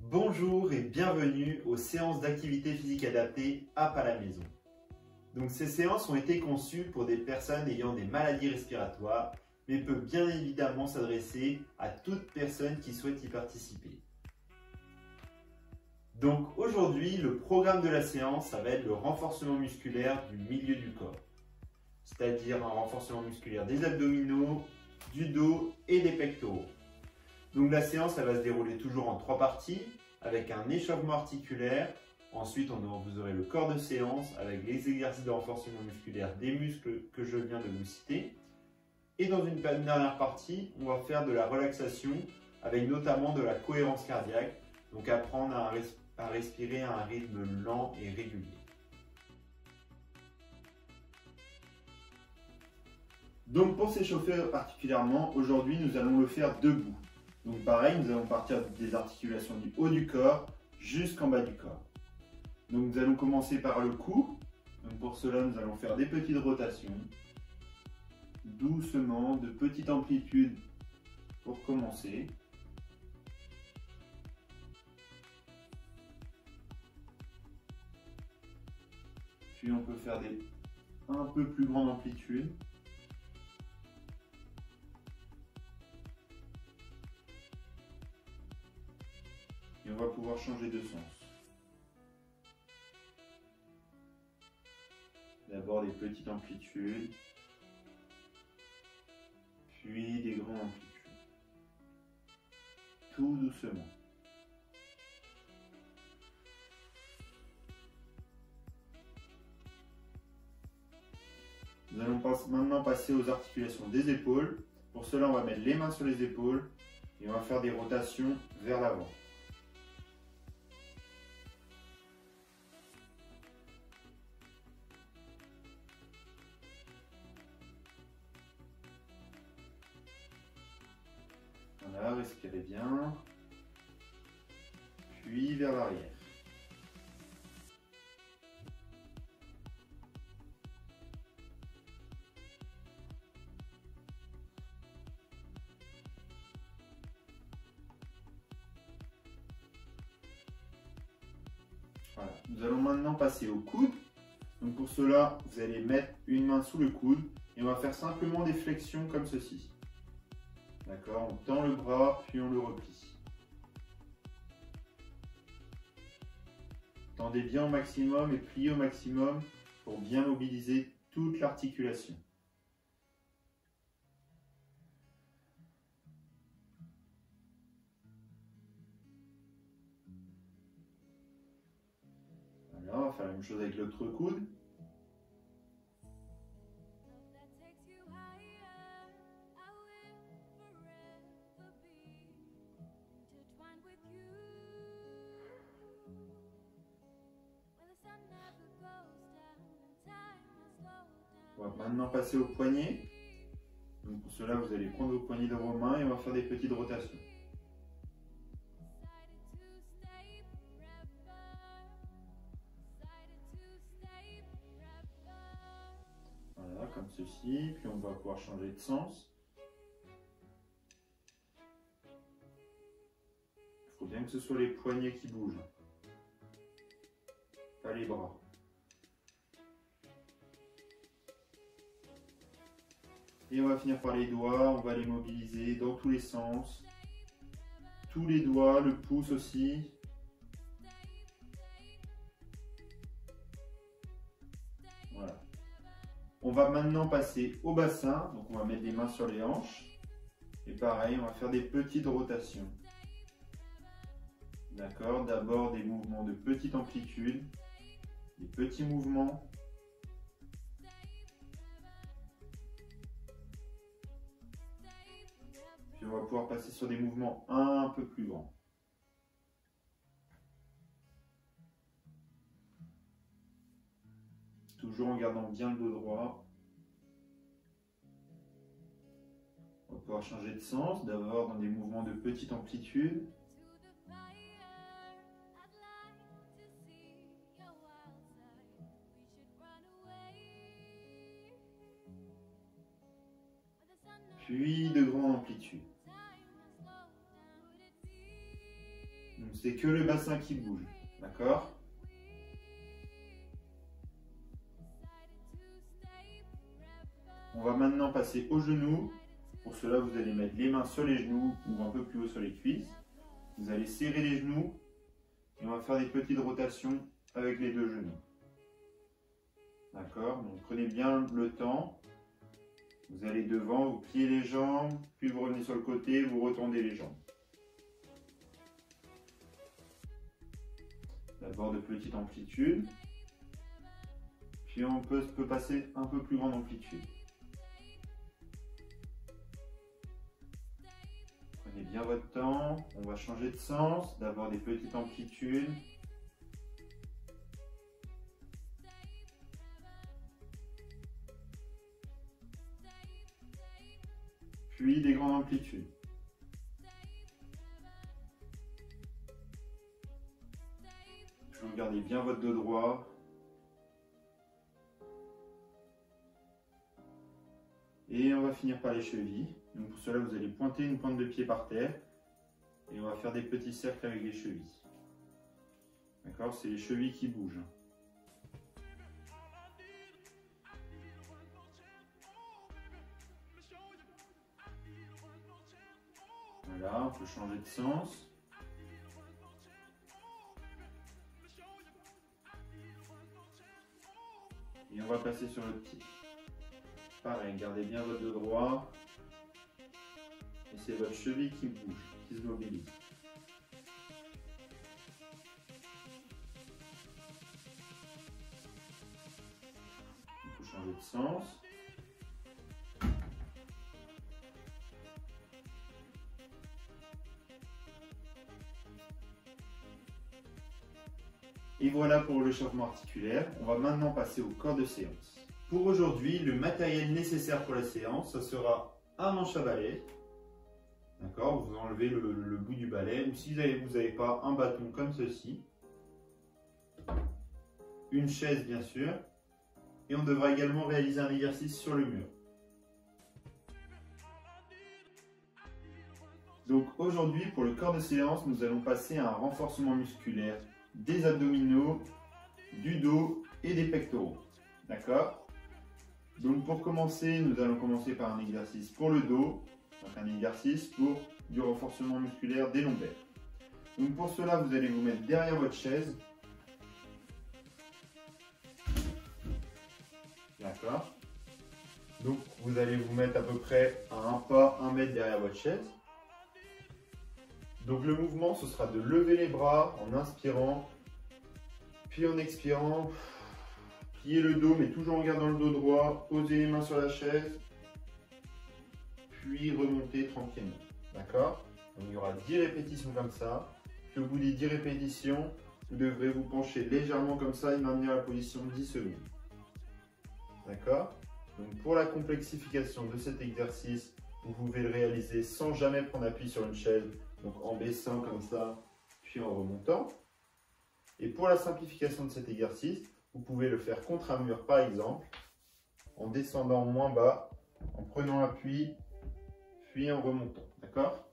Bonjour et bienvenue aux séances d'activité physique adaptée App à la maison. Donc ces séances ont été conçues pour des personnes ayant des maladies respiratoires, mais peuvent bien évidemment s'adresser à toute personne qui souhaite y participer. Donc aujourd'hui, le programme de la séance, ça va être le renforcement musculaire du milieu du corps. C'est-à-dire un renforcement musculaire des abdominaux, du dos et des pectoraux. Donc la séance, elle va se dérouler toujours en 3 parties, avec un échauffement articulaire. Ensuite, vous aurez le corps de séance avec les exercices de renforcement musculaire des muscles que je viens de vous citer. Et dans une dernière partie, on va faire de la relaxation avec notamment de la cohérence cardiaque, donc apprendre à respirer à un rythme lent et régulier. Donc pour s'échauffer particulièrement, aujourd'hui nous allons le faire debout. Donc pareil, nous allons partir des articulations du haut du corps jusqu'en bas du corps. Donc nous allons commencer par le cou. Donc pour cela, nous allons faire des petites rotations. Doucement, de petite amplitude pour commencer. Puis on peut faire des un peu plus grande amplitude. Et on va pouvoir changer de sens. D'abord des petites amplitudes, puis des grandes amplitudes. Tout doucement. Nous allons maintenant passer aux articulations des épaules. Pour cela, on va mettre les mains sur les épaules et on va faire des rotations vers l'avant. Voilà, respirez bien. Puis vers l'arrière. Voilà. Nous allons maintenant passer au coude. Donc pour cela, vous allez mettre une main sous le coude et on va faire simplement des flexions comme ceci. D'accord, on tend le bras, puis on le replie. Tendez bien au maximum et pliez au maximum pour bien mobiliser toute l'articulation. Voilà, on va faire la même chose avec l'autre coude. On va maintenant passer au poignet. Donc pour cela, vous allez prendre vos poignets dans vos mains et on va faire des petites rotations. Voilà, comme ceci. Puis on va pouvoir changer de sens. Il faut bien que ce soit les poignets qui bougent, pas les bras. Et on va finir par les doigts, on va les mobiliser dans tous les sens. Tous les doigts, le pouce aussi. Voilà. On va maintenant passer au bassin. Donc on va mettre les mains sur les hanches. Et pareil, on va faire des petites rotations. D'accord, d'abord des mouvements de petite amplitude, des petits mouvements. Puis on va pouvoir passer sur des mouvements un peu plus grands. Toujours en gardant bien le dos droit. On va pouvoir changer de sens, d'abord dans des mouvements de petite amplitude. Puis de grande amplitude. Donc c'est que le bassin qui bouge. D'accord? On va maintenant passer aux genoux. Pour cela, vous allez mettre les mains sur les genoux ou un peu plus haut sur les cuisses. Vous allez serrer les genoux et on va faire des petites rotations avec les deux genoux. D'accord? Donc prenez bien le temps. Vous allez devant, vous pliez les jambes, puis vous revenez sur le côté, vous retendez les jambes. D'abord de petite amplitude, puis on peut passer un peu plus grande amplitude. Prenez bien votre temps, on va changer de sens, d'abord des petites amplitudes. Puis des grandes amplitudes. Toujours gardez bien votre dos droit. Et on va finir par les chevilles. Donc pour cela, vous allez pointer une pointe de pied par terre. Et on va faire des petits cercles avec les chevilles. D'accord? C'est les chevilles qui bougent. Voilà, on peut changer de sens. Et on va passer sur le pied. Pareil, gardez bien votre dos droit. Et c'est votre cheville qui bouge, qui se mobilise. On peut changer de sens. Et voilà pour le l'échauffement articulaire. On va maintenant passer au corps de séance. Pour aujourd'hui, le matériel nécessaire pour la séance, ce sera un manche à balai. D'accord, vous enlevez le bout du balai, ou si vous n'avez pas, un bâton comme ceci. Une chaise bien sûr. Et on devra également réaliser un exercice sur le mur. Donc aujourd'hui, pour le corps de séance, nous allons passer à un renforcement musculaire des abdominaux, du dos et des pectoraux. D'accord? Donc pour commencer, nous allons commencer par un exercice pour le dos, donc un exercice pour du renforcement musculaire des lombaires. Donc pour cela, vous allez vous mettre derrière votre chaise. D'accord? Donc vous allez vous mettre à peu près à un pas, 1 mètre derrière votre chaise. Donc le mouvement, ce sera de lever les bras en inspirant, puis en expirant, plier le dos, mais toujours en gardant le dos droit, poser les mains sur la chaise, puis remonter tranquillement. D'accord? Il y aura 10 répétitions comme ça. Puis au bout des 10 répétitions, vous devrez vous pencher légèrement comme ça et maintenir la position 10 secondes. D'accord? Donc pour la complexification de cet exercice, vous pouvez le réaliser sans jamais prendre appui sur une chaise, donc en baissant comme ça, puis en remontant. Et pour la simplification de cet exercice, vous pouvez le faire contre un mur par exemple, en descendant moins bas, en prenant appui, puis en remontant. D'accord?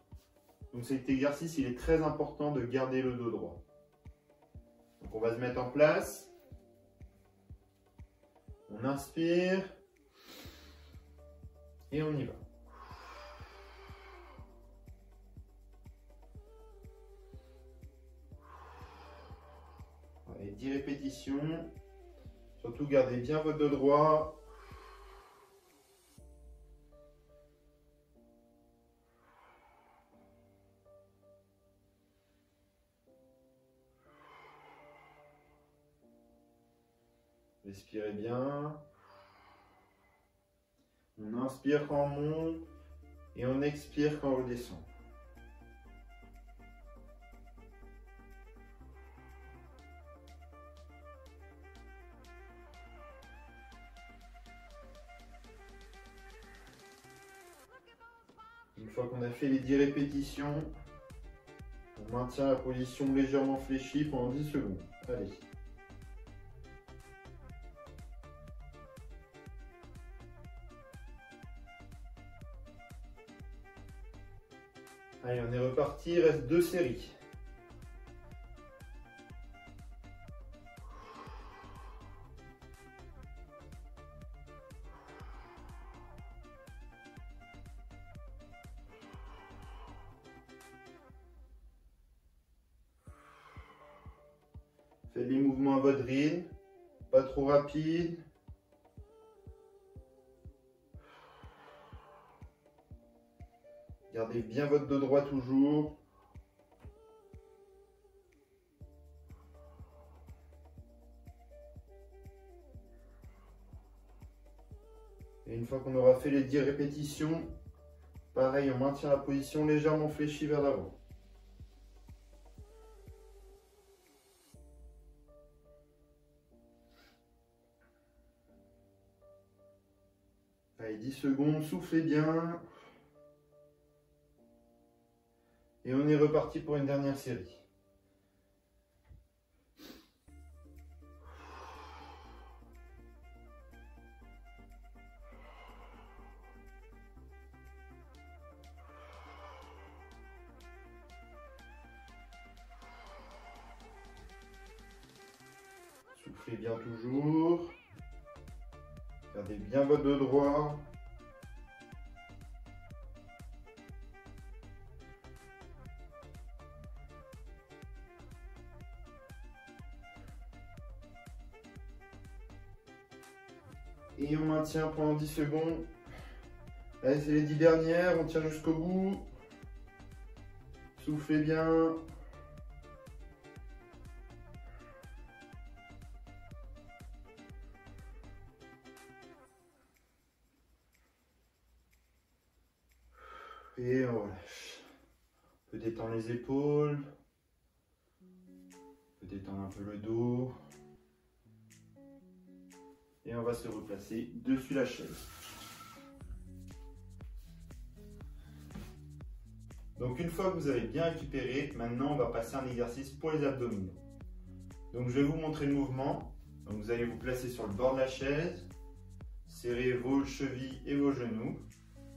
Donc cet exercice, il est très important de garder le dos droit. Donc on va se mettre en place. On inspire. Et on y va. Allez, 10 répétitions. Surtout gardez bien votre dos droit. Respirez bien. On inspire quand on monte et on expire quand on redescend. Une fois qu'on a fait les 10 répétitions, on maintient la position légèrement fléchie pendant 10 secondes. Allez. Allez, on est reparti, il reste 2 séries. Faites les mouvements à votre rythme, pas trop rapide. Gardez bien votre dos droit toujours. Et une fois qu'on aura fait les 10 répétitions, pareil, on maintient la position légèrement fléchie vers l'avant. Allez, 10 secondes, soufflez bien. Et on est reparti pour une dernière série. Soufflez bien toujours. Gardez bien votre dos droit. Et on maintient pendant 10 secondes. Allez, c'est les 10 dernières. On tient jusqu'au bout. Soufflez bien. Et on relâche. On peut détendre les épaules. On peut détendre un peu le dos. Et on va se replacer dessus la chaise. Donc une fois que vous avez bien récupéré, maintenant on va passer à un exercice pour les abdominaux. Donc je vais vous montrer le mouvement. Donc vous allez vous placer sur le bord de la chaise, serrez vos chevilles et vos genoux,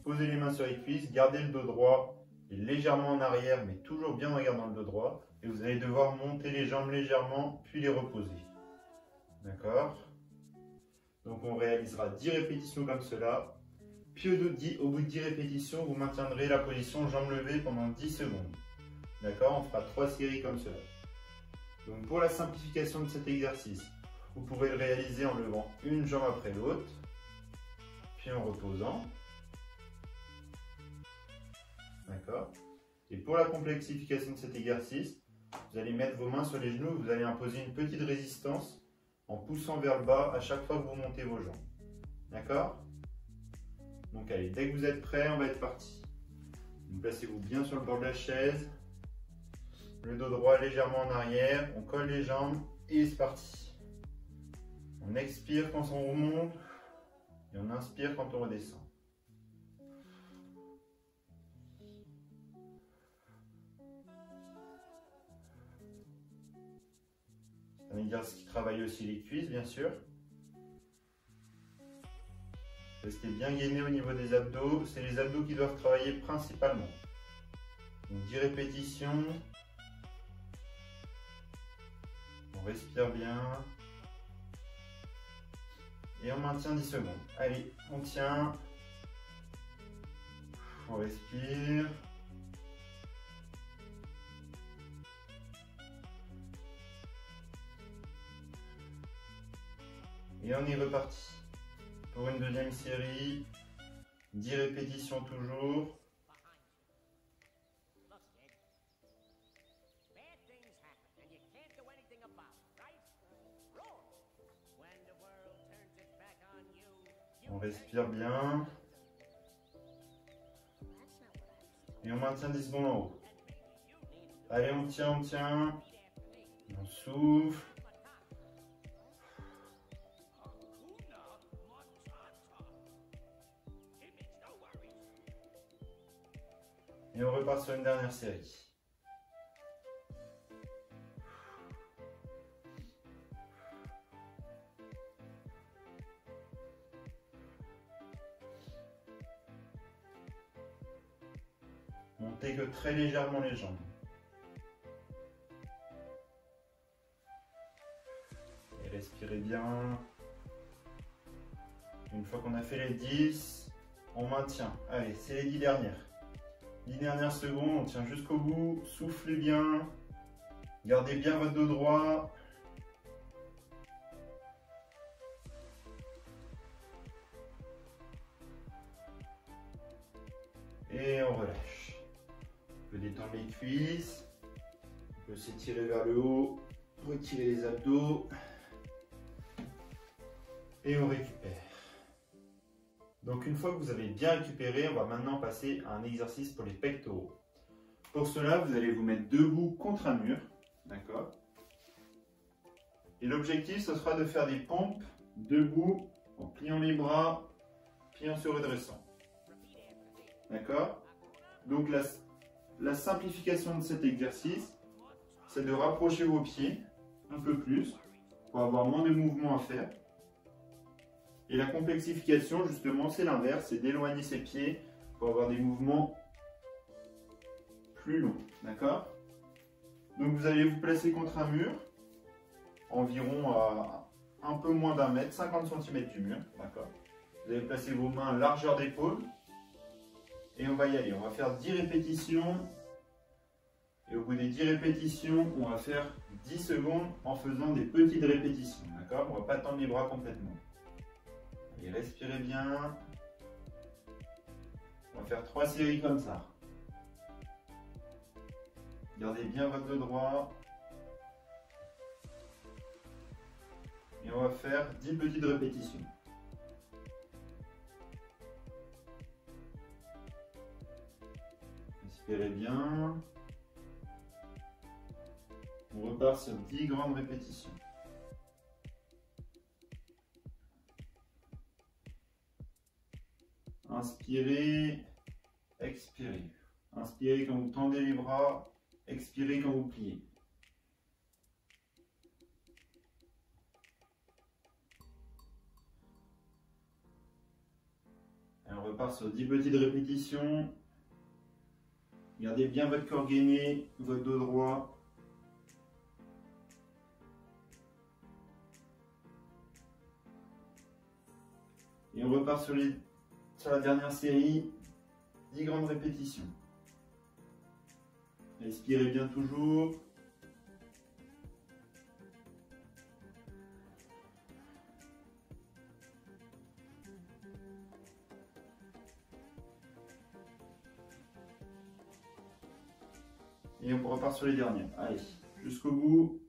posez les mains sur les cuisses, gardez le dos droit et légèrement en arrière, mais toujours bien en regardant le dos droit. Et vous allez devoir monter les jambes légèrement, puis les reposer. D'accord ? Donc on réalisera 10 répétitions comme cela. Puis au bout de 10 répétitions, vous maintiendrez la position jambes levées pendant 10 secondes. D'accord? On fera 3 séries comme cela. Donc pour la simplification de cet exercice, vous pourrez le réaliser en levant une jambe après l'autre, puis en reposant. D'accord? Et pour la complexification de cet exercice, vous allez mettre vos mains sur les genoux, vous allez imposer une petite résistance en poussant vers le bas à chaque fois que vous montez vos jambes. D'accord? Donc allez, dès que vous êtes prêts, on va être parti. Placez-vous bien sur le bord de la chaise. Le dos droit légèrement en arrière. On colle les jambes et c'est parti. On expire quand on remonte et on inspire quand on redescend. C'est un exercice qui travaille aussi les cuisses, bien sûr. Restez bien gainé au niveau des abdos. C'est les abdos qui doivent travailler principalement. Donc 10 répétitions. On respire bien. Et on maintient 10 secondes. Allez, on tient. On respire. Et on est reparti. Pour une deuxième série, 10 répétitions toujours. On respire bien. Et on maintient 10 secondes en haut. Allez, on tient, on tient. On souffle. Et on repart sur une dernière série. Montez que très légèrement les jambes. Et respirez bien. Une fois qu'on a fait les 10, on maintient. Allez, c'est les 10 dernières. 10 dernières secondes, on tient jusqu'au bout, soufflez bien, gardez bien votre dos droit, Et on relâche. On peut détendre les cuisses. On peut s'étirer vers le haut. Retirer les abdos. Et on récupère. Donc une fois que vous avez bien récupéré, on va maintenant passer à un exercice pour les pectoraux. Pour cela, vous allez vous mettre debout contre un mur. D'accord? Et l'objectif, ce sera de faire des pompes debout, en pliant les bras, puis en se redressant. D'accord? Donc la simplification de cet exercice, c'est de rapprocher vos pieds un peu plus pour avoir moins de mouvements à faire. Et la complexification, justement, c'est l'inverse, c'est d'éloigner ses pieds pour avoir des mouvements plus longs. D'accord? Donc vous allez vous placer contre un mur, environ à un peu moins d'un mètre, 50 cm du mur. D'accord? Vous allez placer vos mains à largeur d'épaule. Et on va y aller. On va faire 10 répétitions. Et au bout des 10 répétitions, on va faire 10 secondes en faisant des petites répétitions. D'accord? On ne va pas tendre les bras complètement. Allez, respirez bien. On va faire 3 séries comme ça. Gardez bien votre dos droit. Et on va faire 10 petites répétitions. Respirez bien. On repart sur 10 grandes répétitions. Inspirez, expirez. Inspirez quand vous tendez les bras, expirez quand vous pliez. Et on repart sur 10 petites répétitions. Gardez bien votre corps gainé, votre dos droit. Et on repart sur la dernière série, 10 grandes répétitions. Respirez bien toujours. Et on repart sur les dernières. Allez, jusqu'au bout.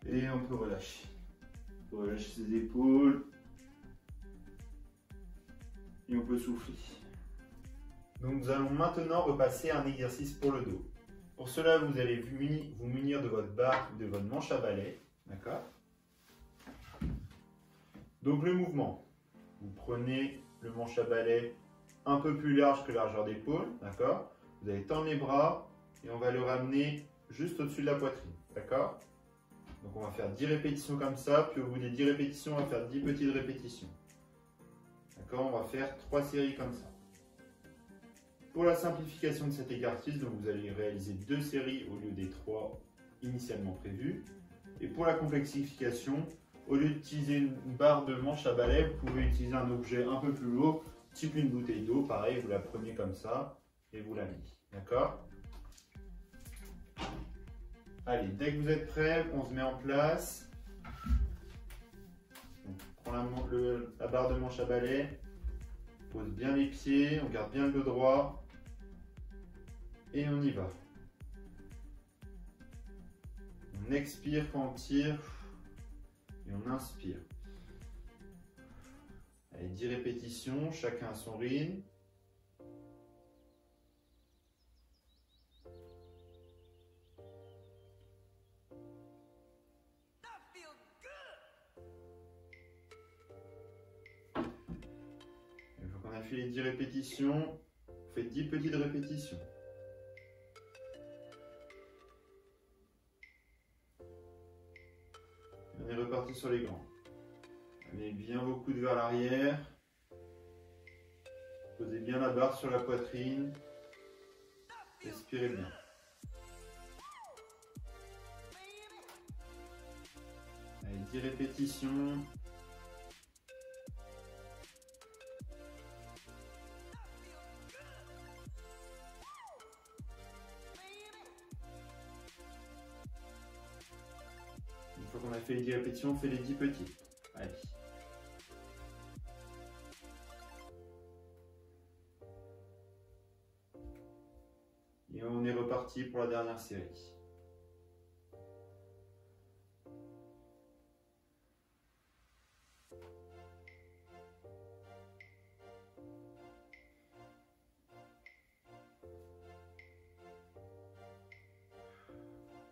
Et on peut relâcher. On peut relâcher ses épaules. Et on peut souffler. Donc nous allons maintenant repasser à un exercice pour le dos. Pour cela, vous allez vous munir de votre barre ou de votre manche à balai. D'accord? Donc le mouvement. Vous prenez le manche à balai un peu plus large que largeur d'épaule. D'accord? Vous allez tendre les bras et on va le ramener juste au-dessus de la poitrine. D'accord? Donc on va faire 10 répétitions comme ça, puis au bout des 10 répétitions, on va faire 10 petites répétitions. D'accord? On va faire 3 séries comme ça. Pour la simplification de cet exercice, donc vous allez réaliser 2 séries au lieu des 3 initialement prévues. Et pour la complexification, au lieu d'utiliser une barre de manche à balai, vous pouvez utiliser un objet un peu plus lourd, type une bouteille d'eau. Pareil, vous la prenez comme ça et vous la mettez. D'accord? Allez, dès que vous êtes prêts, on se met en place. On prend la barre de manche à balai, on pose bien les pieds, on garde bien le dos droit et on y va. On expire quand on tire et on inspire. Allez, 10 répétitions, chacun à son rythme. Une fois qu'on a fait les 10 répétitions, on fait 10 petites répétitions. On est reparti sur les grands. Amenez bien vos coudes vers l'arrière. Posez bien la barre sur la poitrine. Respirez bien. Allez, 10 répétitions. fois qu'on a fait les 10 répétitions, on fait les 10 petits. Allez. Et on est reparti pour la dernière série.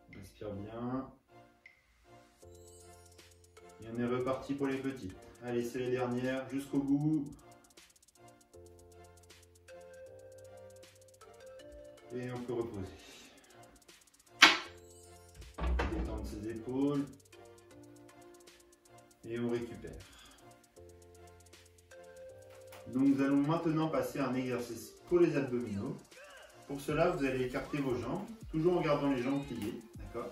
On respire bien. Et on est reparti pour les petits. Allez, c'est les dernières, jusqu'au bout. Et on peut reposer. Détendre ses épaules. Et on récupère. Donc nous allons maintenant passer à un exercice pour les abdominaux. Pour cela, vous allez écarter vos jambes, toujours en gardant les jambes pliées. D'accord ?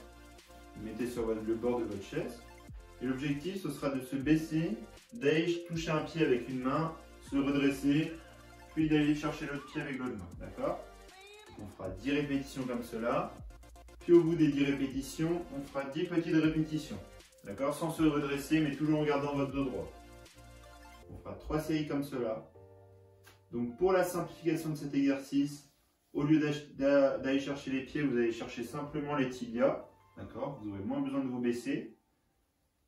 Vous mettez sur le bord de votre chaise. Et l'objectif, ce sera de se baisser, d'aller toucher un pied avec une main, se redresser, puis d'aller chercher l'autre pied avec l'autre main. D'accord ? On fera 10 répétitions comme cela. Puis au bout des 10 répétitions, on fera 10 petites répétitions. D'accord ? Sans se redresser, mais toujours en gardant votre dos droit. On fera 3 séries comme cela. Donc pour la simplification de cet exercice, au lieu d'aller chercher les pieds, vous allez chercher simplement les tibias. D'accord ? Vous aurez moins besoin de vous baisser.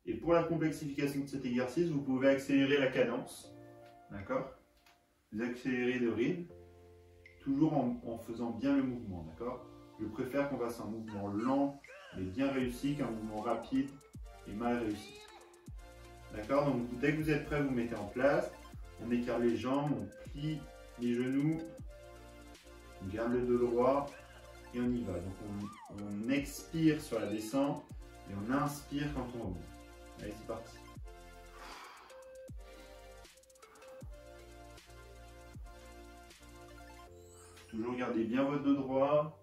Et pour la complexification de cet exercice, vous pouvez accélérer la cadence. D'accord ? Vous accélérez de rythme, toujours en faisant bien le mouvement. D'accord ? Je préfère qu'on fasse un mouvement lent, mais bien réussi, qu'un mouvement rapide et mal réussi. D'accord ? Donc dès que vous êtes prêt, vous mettez en place. On écarte les jambes, on plie les genoux, on garde le dos droit et on y va. Donc on expire sur la descente et on inspire quand on remonte. Allez, c'est parti. Toujours gardez bien votre dos droit.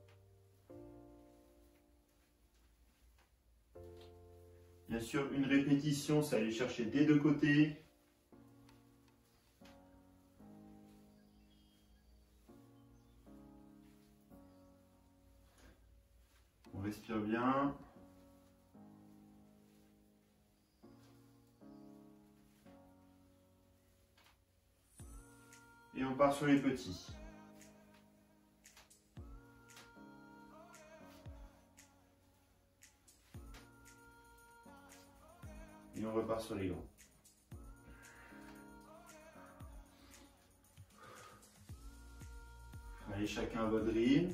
Bien sûr, une répétition, ça allait chercher des deux côtés. On respire bien. Et on part sur les petits. Et on repart sur les grands. Allez, chacun à votre rythme.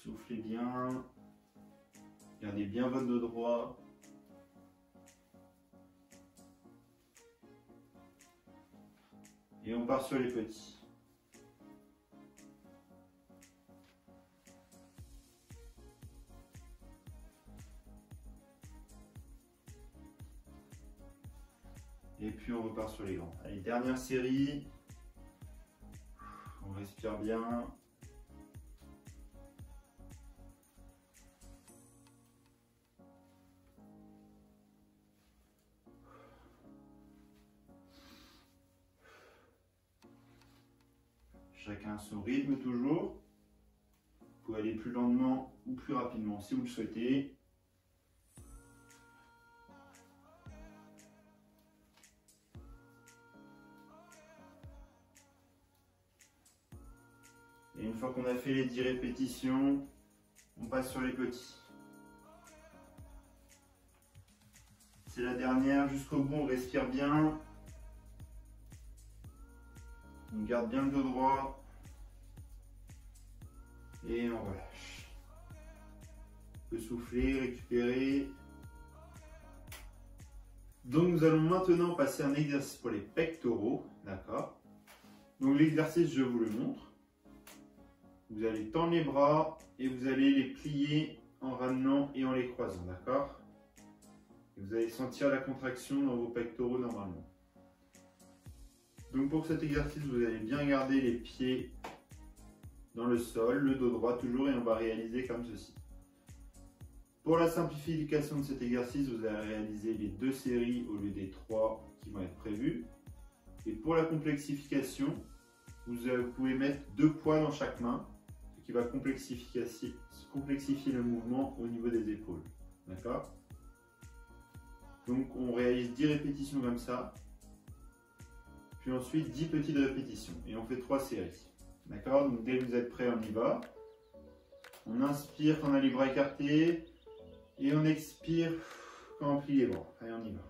Soufflez bien. Gardez bien votre dos droit. Et on part sur les petits. Et puis on repart sur les grands. Allez, dernière série. On respire bien. Chacun son rythme toujours. Vous pouvez aller plus lentement ou plus rapidement si vous le souhaitez. Et une fois qu'on a fait les 10 répétitions, on passe sur les petits. C'est la dernière, jusqu'au bout on respire bien. On garde bien le dos droit. Et on relâche. On peut souffler, récupérer. Donc nous allons maintenant passer à un exercice pour les pectoraux. D'accord ? Donc l'exercice, je vous le montre. Vous allez tendre les bras et vous allez les plier en ramenant et en les croisant. D'accord ? Vous allez sentir la contraction dans vos pectoraux normalement. Donc pour cet exercice, vous allez bien garder les pieds dans le sol, le dos droit toujours, et on va réaliser comme ceci. Pour la simplification de cet exercice, vous allez réaliser les 2 séries au lieu des 3 qui vont être prévues. Et pour la complexification, vous pouvez mettre 2 poids dans chaque main, ce qui va complexifier le mouvement au niveau des épaules. D'accord? Donc on réalise 10 répétitions comme ça, puis ensuite 10 petites répétitions, et on fait 3 séries. D'accord? Donc dès que vous êtes prêts, on y va. On inspire quand on a les bras écartés, et on expire quand on plie les bras. Allez, on y va.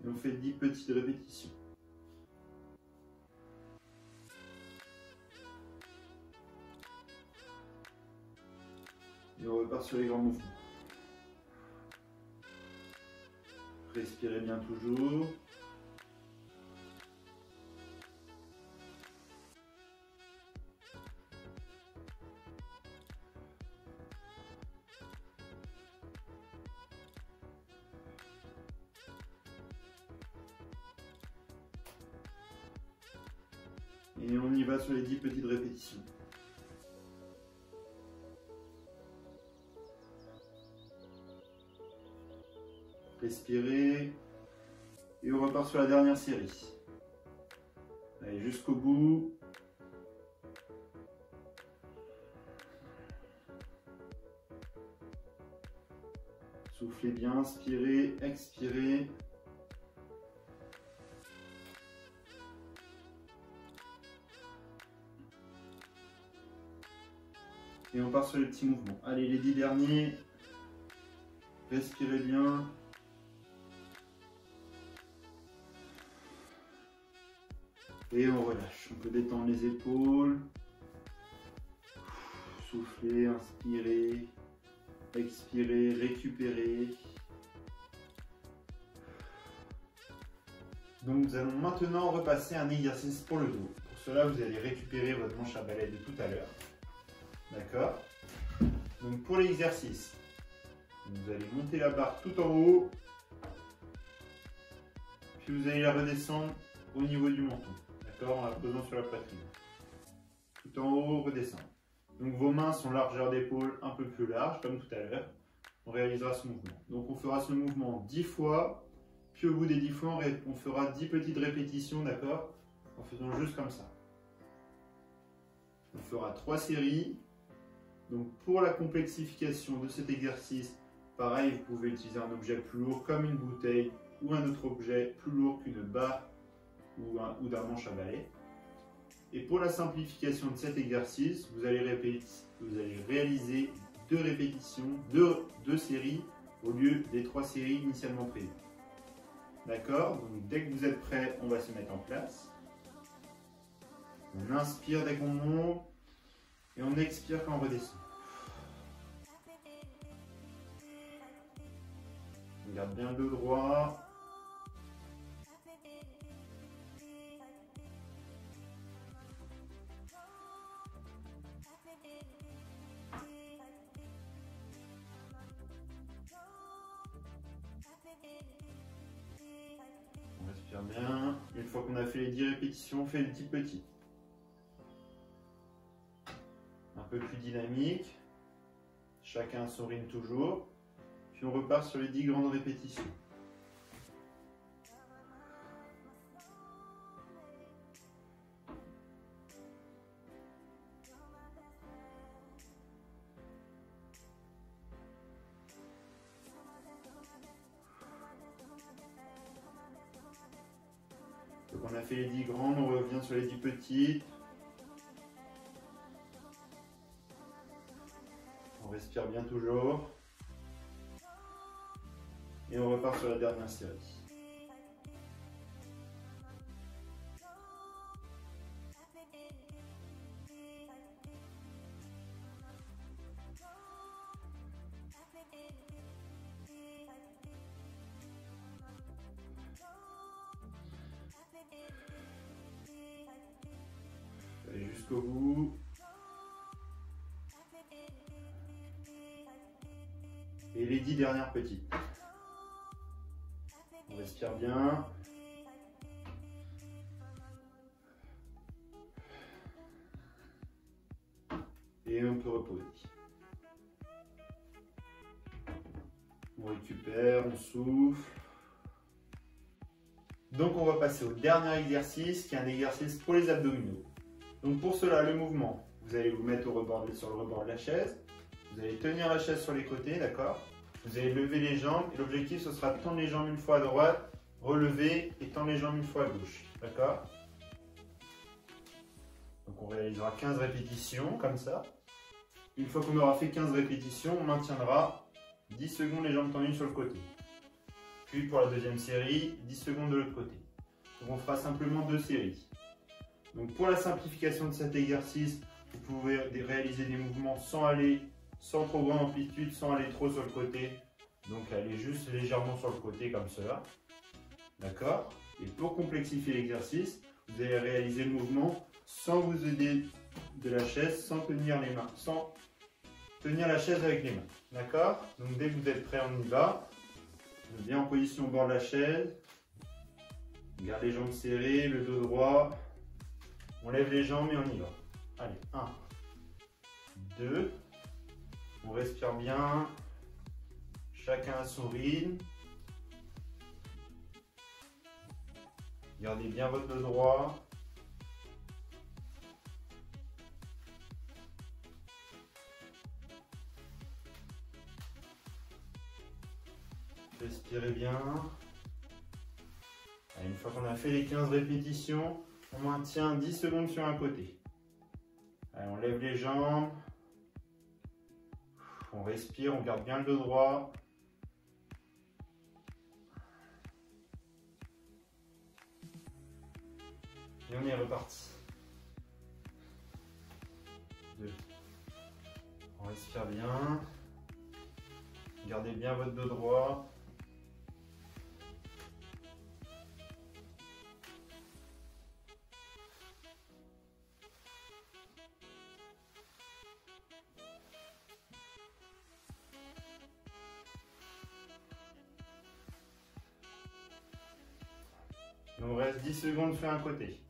Et on fait 10 petites répétitions. Et on repart sur les grands mouvements. Respirez bien toujours. Et on y va sur les 10 petites répétitions. Respirez. Et on repart sur la dernière série. Allez, jusqu'au bout. Soufflez bien, inspirez, expirez. Et on part sur les petits mouvements. Allez, les 10 derniers. Respirez bien. Et on relâche. On peut détendre les épaules. Soufflez, inspirez, expirez, récupérez. Donc nous allons maintenant repasser un exercice pour le dos. Pour cela, vous allez récupérer votre manche à balai de tout à l'heure. D'accord? Donc pour l'exercice, vous allez monter la barre tout en haut, puis vous allez la redescendre au niveau du menton. D'accord? En la posant sur la poitrine. Tout en haut, redescendre. Donc vos mains sont largeur d'épaule un peu plus large, comme tout à l'heure. On réalisera ce mouvement. Donc on fera ce mouvement 10 fois, puis au bout des 10 fois, on fera 10 petites répétitions, d'accord? En faisant juste comme ça. On fera 3 séries. Donc pour la complexification de cet exercice, pareil, vous pouvez utiliser un objet plus lourd comme une bouteille ou un autre objet plus lourd qu'une barre ou d'un manche à balai. Et pour la simplification de cet exercice, vous allez réaliser 2 répétitions, 2 séries au lieu des 3 séries initialement prévues. D'accord? Donc dès que vous êtes prêts, on va se mettre en place. On inspire dès qu'on monte et on expire quand on redescend. On garde bien le dos droit. On respire bien. Une fois qu'on a fait les 10 répétitions, on fait les 10 petits. Un peu plus dynamique. Chacun son rythme toujours. Puis on repart sur les 10 grandes répétitions. Donc on a fait les 10 grandes, on revient sur les 10 petites. On respire bien toujours. Et on repart sur la dernière série. Allez jusqu'au bout. Et les 10 dernières petites. On respire bien. Et on peut reposer. On récupère, on souffle. Donc on va passer au dernier exercice qui est un exercice pour les abdominaux. Donc pour cela, le mouvement, vous allez vous mettre sur le rebord de la chaise. Vous allez tenir la chaise sur les côtés, d'accord? Vous allez lever les jambes et l'objectif ce sera de tendre les jambes une fois à droite, relever et tendre les jambes une fois à gauche, d'accord? Donc on réalisera 15 répétitions comme ça. Une fois qu'on aura fait 15 répétitions, on maintiendra 10 secondes les jambes tendues sur le côté. Puis pour la deuxième série, 10 secondes de l'autre côté. Donc on fera simplement 2 séries. Donc pour la simplification de cet exercice, vous pouvez réaliser des mouvements sans trop grande amplitude, sans aller trop sur le côté. Donc aller juste légèrement sur le côté comme cela. D'accord? Et pour complexifier l'exercice, vous allez réaliser le mouvement sans vous aider de la chaise, sans tenir les mains, sans tenir la chaise avec les mains. D'accord? Donc dès que vous êtes prêts, on y va. Bien en position au bord de la chaise. On garde les jambes serrées, le dos droit. On lève les jambes et on y va. Allez, 1, 2. On respire bien. Chacun à son rythme. Gardez bien votre dos droit. Respirez bien. Allez, une fois qu'on a fait les 15 répétitions, on maintient 10 secondes sur un côté. Allez, on lève les jambes. On respire, on garde bien le dos droit. Et on est reparti. 2. On respire bien. Gardez bien votre dos droit. Il nous reste 10 secondes sur un côté.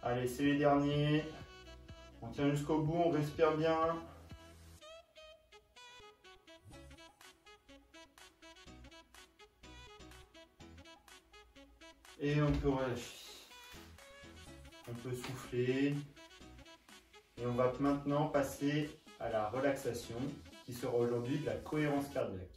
Allez, c'est les derniers. On tient jusqu'au bout, on respire bien. Et on peut relâcher. On peut souffler. Et on va maintenant passer à la relaxation, qui sera aujourd'hui de la cohérence cardiaque.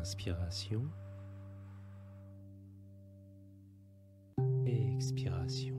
Inspiration, expiration.